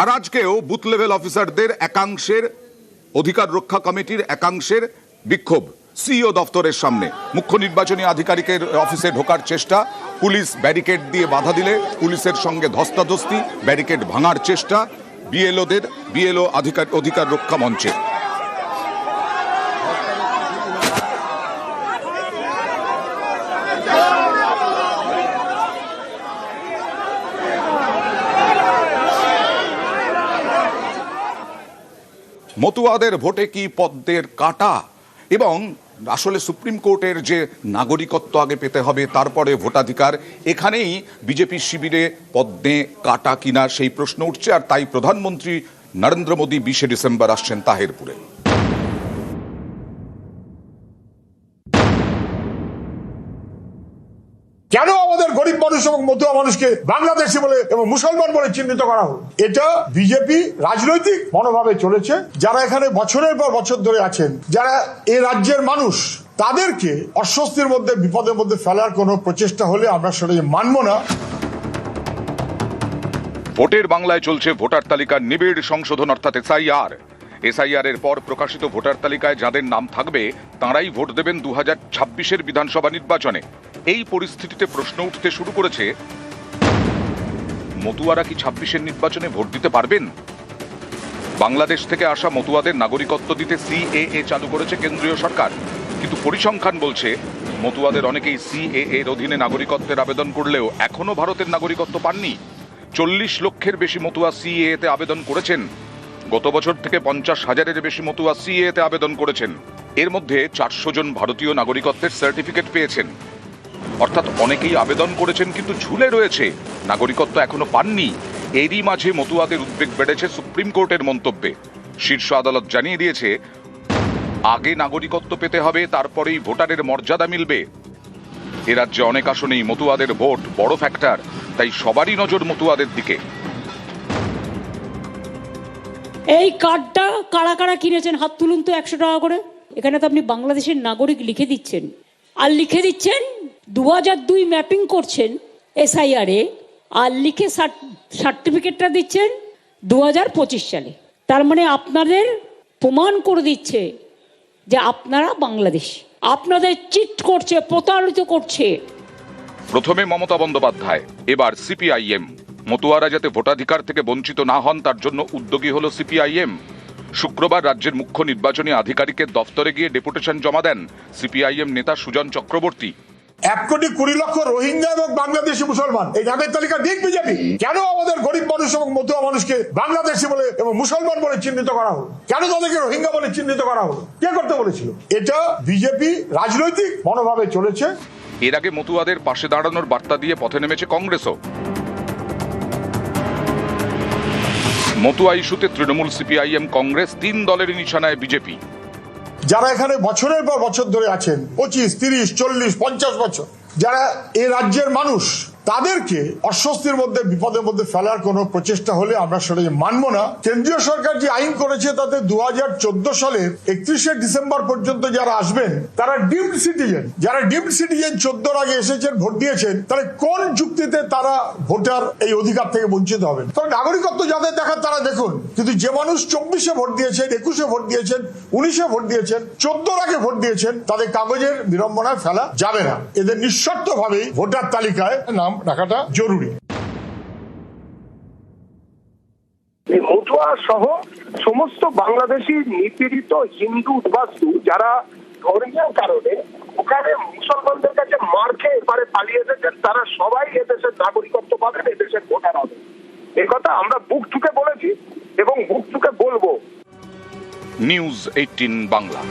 আর আজকেও booth level অফিসারদের একাংশের অধিকার রক্ষা কমিটির একাংশের বিক্ষোভ সিইও দপ্তরের সামনে। মুখ্য নির্বাচনী আধিকারিকের অফিসে ঢোকার চেষ্টা, পুলিশ ব্যারিকেড দিয়ে বাধা দিলে পুলিশের সঙ্গে ধস্তাধস্তি, ব্যারিকেড ভাঙার চেষ্টা বিএলও অধিকার রক্ষা মঞ্চে। মতুয়াদের ভোটে কি পদ্মের কাঁটা, এবং আসলে সুপ্রিম কোর্টের যে নাগরিকত্ব আগে পেতে হবে তারপরে ভোটাধিকার, এখানেই বিজেপি শিবিরে পদ্মে কাঁটা কিনা সেই প্রশ্ন উঠছে। আর তাই প্রধানমন্ত্রী নরেন্দ্র মোদী 20 ডিসেম্বর আসছেন তাহিরপুরে। কেন আমাদের গরিব মানুষ এবং মতুয়া মানুষকে বাংলাদেশি বলে এবং মুসলমান বলে চিহ্নিত করা হলো? এটা বিজেপি রাজনৈতিক মনোভাবে চলেছে। যারা এখানে বছরের পর বছর ধরে আছেন, যারা এই রাজ্যের মানুষ, তাদেরকে অস্বস্তির মধ্যে বিপদের মধ্যে ফেলার কোনো প্রচেষ্টা হলে আমরা সেটা মানব না। ভোটের বাংলায় চলছে ভোটার তালিকার নিবিড় সংশোধন, অর্থাৎ এসআইআর এর পর প্রকাশিত ভোটার তালিকায় যাদের নাম থাকবে তাঁরাই ভোট দেবেন 2026-এর বিধানসভা নির্বাচনে। এই পরিস্থিতিতে প্রশ্ন উঠতে শুরু করেছে, মতুয়ারা কি 26-এর নির্বাচনে ভোট দিতে পারবেন? বাংলাদেশ থেকে আসা মতুয়াদের নাগরিকত্ব দিতে সিএএ চালু করেছে কেন্দ্রীয় সরকার, কিন্তু পরিসংখ্যান বলছে মতুয়াদের অনেকেই সিএএ এর অধীনে নাগরিকত্বের আবেদন করলেও এখনো ভারতের নাগরিকত্ব পাননি। 40 লক্ষের বেশি মতুয়া সিএএ তে আবেদন করেছেন। গত বছর থেকে 50,000-এর বেশি মতুয়া সিএএ তে আবেদন করেছেন। এর মধ্যে 400 জন ভারতীয় নাগরিকত্বের সার্টিফিকেট পেয়েছেন। অর্থাৎ অনেকেই আবেদন করেছেন কিন্তু ঝুলে রয়েছে, নাগরিকত্ব এখনো পাননি। এরই মাঝে মতুয়াদের উদ্বেগ বেড়েছে সুপ্রিম কোর্টের মন্তব্যে। শীর্ষ আদালত জানিয়ে দিয়েছে, আগে নাগরিকত্ব পেতে হবে, তারপরেই ভোটারের মর্যাদা মিলবে। এ রাজ্যে অনেক আসনেই মতুয়াদের ভোট বড় ফ্যাক্টর, তাই সবারই নজর মতুয়াদের দিকে। এই কার্ডটা কারা কারা কিনেছেন হাত তুলুন তো 100 টাকা করে। এখানে তো আপনি বাংলাদেশের নাগরিক লিখে দিচ্ছেন, আর লিখে দিচ্ছেন 2002 ম্যাপিং করছেন এসআইআর এ, আর লিখে সার্টিফিকেটটা দিচ্ছেন 2025 সালে। তার মানে আপনাদের প্রমাণ করে দিচ্ছে যে আপনারা বাংলাদেশ, আপনাদের চিট করছে, প্রতারিত করছে। প্রথমে মমতা বন্দ্যোপাধ্যায়, এবার সিপিআইএম। মতুয়ারা যাতে ভোটাধিকার থেকে বঞ্চিত না হন তার জন্য উদ্যোগী হলো সিপিআইএম। শুক্রবার রাজ্যের মুখ্য নির্বাচনী আধিকারিকের দফতরে গিয়ে ডেপুটেশন জমা দেন সিপিআইএম নেতা সুজন চক্রবর্তী। 1,20,00,000 রোহিঙ্গা এবং বাংলাদেশি মুসলমান এই নামের তালিকা দিক বিজেপি। কেন আমাদের গরিব মানুষ এবং মতুয়া মানুষকে বাংলাদেশি বলে এবং মুসলমান বলে চিহ্নিত করা হলো? কেন তাদেরকে রোহিঙ্গা বলে চিহ্নিত করা হলো? কে করতে বলেছিল? এটা বিজেপি রাজনৈতিক মনোভাবে চলেছে। এর আগে মতুয়াদের পাশে দাঁড়ানোর বার্তা দিয়ে পথে নেমেছে কংগ্রেসও। মতুয়া ইস্যুতে তৃণমূল, সিপিআইএম, কংগ্রেস 3 দলেরই নিশানায় বিজেপি। যারা এখানে বছরের পর বছর ধরে আছেন, 25, 30, 40, 50 বছর, যারা এই রাজ্যের মানুষ, তাদেরকে অস্বস্তির মধ্যে বিপদের মধ্যে ফেলার কোনো প্রচেষ্টা হলে আমরা সেটা মানব না। কেন্দ্রীয় সরকার যে আইন করেছে তাতে 2014 সালের 31শে ডিসেম্বর পর্যন্ত যারা আসবেন তারা ডিমড সিটিজেন। যারা ডিমড সিটিজেন 14 আগে এসেছেন, ভোট দিয়েছেন, তাহলে কোন যুক্তিতে তারা ভোটার এই অধিকার থেকে বঞ্চিত হবেন? তবে নাগরিকত্ব যাদের দেখার তারা দেখুন, কিন্তু যে মানুষ 24-এ ভোট দিয়েছেন, 21-এ ভোট দিয়েছেন, 19-এ ভোট দিয়েছেন, 14 আগে ভোট দিয়েছেন, তাদের কাগজের বিড়ম্বনায় ফেলা যাবে না। এদের নিঃশর্তভাবেই ভোটার তালিকায় নাম রাখাটা জরুরি। মতুয়া সহ সমস্ত বাংলাদেশি নিপীড়িত হিন্দু উদ্বাস্তু যারা ধর্মীয় কারণে ওখানে মুসলমানদের কাছে মার খেয়ে এবারে পালিয়ে এসেছেন, তারা সবাই এদেশের নাগরিকত্ব পাবেন, এদেশের ভোটার হবে। একথা আমরা বুক ঠুকে বলেছি এবং বুক ঠুকে বলবো। নিউজ 18 বাংলা।